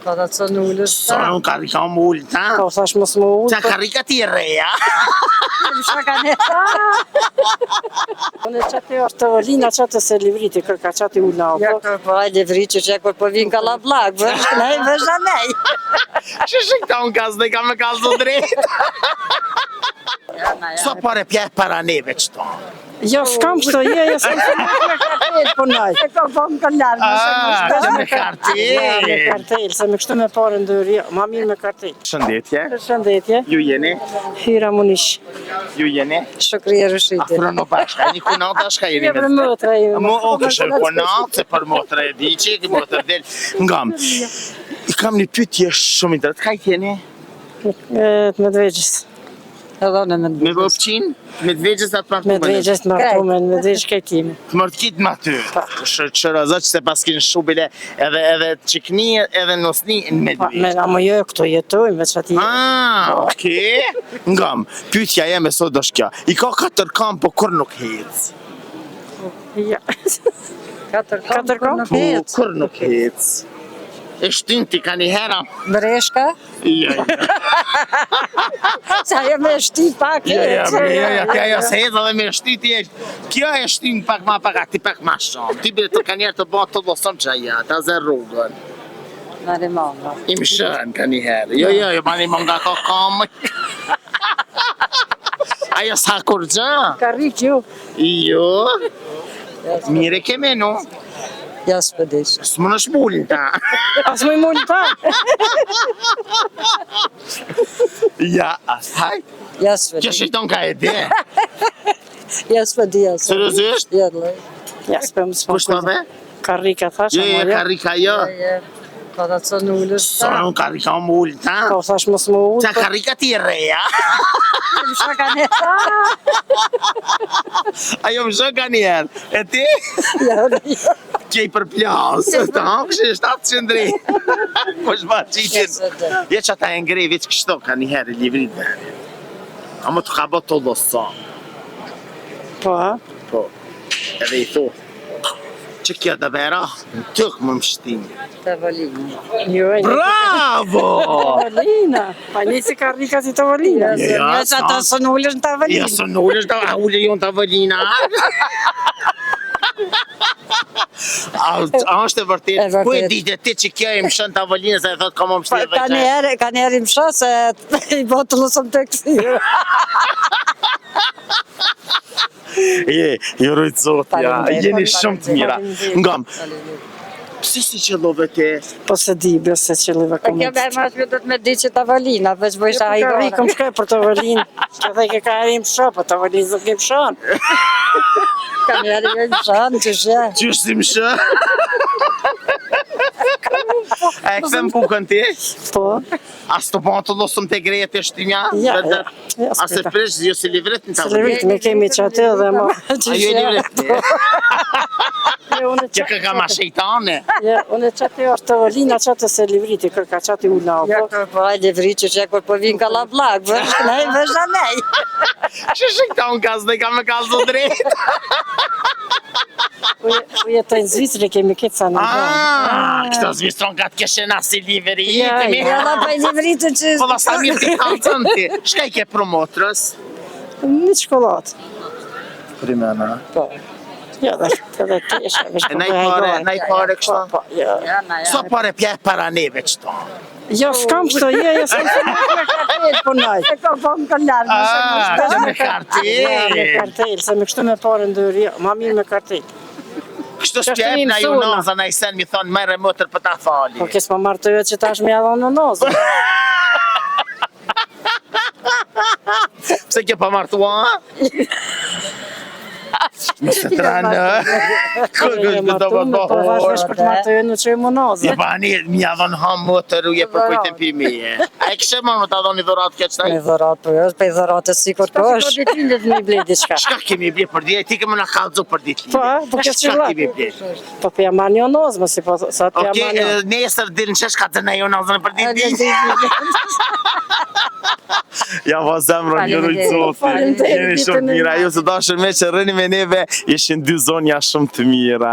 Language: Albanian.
Po da të nullës. Sa unë karika më ullë, ta? Po thash mos më ullë. Qa karika ti e reja? Unë qatë është të volina, qatë se livriti, kërka qatë u lau. Ja po ai livrit që kur po vin kalla vllak, vesh nej. Që këta unë kasë dhe ka me kasë do drejt? Sa pare pjeh para neve qëto? Jo, s'kam kështu, jo, s'kam me kartel punoj. E kam po më kanë Që me kartel? Me kartel, se me kështu me parë ndër, jo, ma mirë me kartel. Shëndetje, Shëndetje, ju jeni? Hyra Munish. Ju jeni? Shokria Rushiti. Afrono bashka, një kunata shka jeni Për motra ju. Mo o kështë kunat, se për motra e di që i motra del. Ngam, i kam një pyetje shumë interesant. Ka i tjeni? Të Medvegjës. Edhe në Me vopqin? Me dvegjës atë martu me në? Medvegjës të martume, Medvegjës kajtime. Të mërtkit ma ty. Shërazat që se paskin shubile edhe qikni edhe nosni në Medvegjë. Amo jo, këto jetojmë, veç ati. Okej. Ngam, pyetja jeme sot është kjo. I ka 4 kam, po kur nuk hec. Ja. 4 kam? Po, kur nuk hec. E shtyn ti ka një hera? Breshka. Ja. Sa jo me shti pak. Ja, kjo se hec edhe me shty ti e... Kjo e shtyn pak ma pak, ati pak ma shumë. Ti bire të ka njerë të bëtë të doson që aja, ta zë rrugën. Nari manga. I më shën ka një herë. Jo, ma një manga ka kamë. Ajo sa kur gjë? Ka rrik ju. Jo. Mire ke menu. Ja s'pëdish. Së më në shmullin ta. As më i mullë ta. Ja, haj. Ja Që s'pëdish. shëjton ka e de. Ja s'pëdi. Seriozisht? Ja lej. Ja, s'pëm s'pëm. Kushtë dhe? Ka rrika, thash, Jo, amo jo. karika jo. Po da të nullës. Sa unë karika më ullë ta? Po thash mos më ullë. Qa karika ti e reja? Ajo më shëka njerë. E ti? Që i përplas. Ta kështë e 700 dri. Po shba qitin. Je që ata e ngrej veç kështo ka njëherë livrit veri. A më të ka bot të dosa. Po, ha? Po. Edhe i thu. Që kjo dhe vera? Tëk më mështim. Të volinë. Jo, e një. Bravo! Tavolina. Pa nisi ka rrika si tavolina. Ja, Ja që ata së nullës në të Ja, volinë. së nullës da ule jonë të vëllina. A është e vërtet? Ku e ditë ti që kjo e më shën të vëllina se e thotë ka më mështi dhe qaj? Ka njerë i më shë se i botë të lësëm të kësirë. Je rojtë zotë, ja, jeni shumë të mira. Ngam, pse si qëllove te? Po se di, bese që liva Kjo komit. me më shpjë të me di që të volina, veç bëjshë a i Ka gore. rikëm shkaj për tavolinë. Që dhe ke ka erim shë, po tavolinë zë kem shënë. Ka njerë i më shënë, që shë. Qysh si më shë? E këthem kukën ti? Po, As të bënë të losëm të greje të shtinja? Ja, As e fresh, jo si livret në të se livrit me kemi që atë dhe ma. A jo e livret? Unë Që ka ma shejtane? Ja, unë qatë është tavolina, qatë se livriti, kërka qatë u lau. Ja, po ai livrit që kur po vin kalla vllak, vesh nej. Që këta unë kasë dhe ka me kasë do drejt? U jetoj në Zvicrë, kemi këtë sa në Këto zvistron ka të keshena si liveri Ja, jetemi. Ja, da pa i livritë që... Po da sa mirë të kalëcën ti. Shka i ke promotrës? Një qokolatë. Primena. Po. Ja, dhe tesha. Nej pare kështu? Po, ja. Ja, na, ja. Sa pare pjeh para neve qëto? Jo, s'kam kështu, jo, s'kam me kartel punoj. E kam po më kanë larë, Që me Ja, me kartel. kartel, se me kështu me parë ndër, jo, ma mirë me kartel. Kështu s'pjeh na ju naza na i sen mi thonë merre motër për ta fali. Po kes ma marrë të vetë që tash me jadon në nozë. Pse ke pa martua? Mëse të ranë, kërgësh me të vëtë Po vazhdosh për të marrë të vetë në që e më nozë. Je pa një, mja dhënë hamë motër uje për kujtën për mije. A e kështë më të dhënë i dhëratë këtë Me qëtaj? dhëratë për është, pe dhëratë si kur Po kosh. të ditëllit me i blej diçka. Shka kemi bje për dje, ti kemi në kalëzu për ditë Po, po këtë që Shka kemi bje? Po për jam marrë një nozë, më si po sa të jam Oke, marrë një. nesër dilë në qesh ka të ne jo nazën për ditë Ja, po zemrën, një rujtë zotë, Faleminderit, jeni shumë ditën e mira, mirë. ju së dashër me që rëni me neve, ishin dy zonja shumë të mira.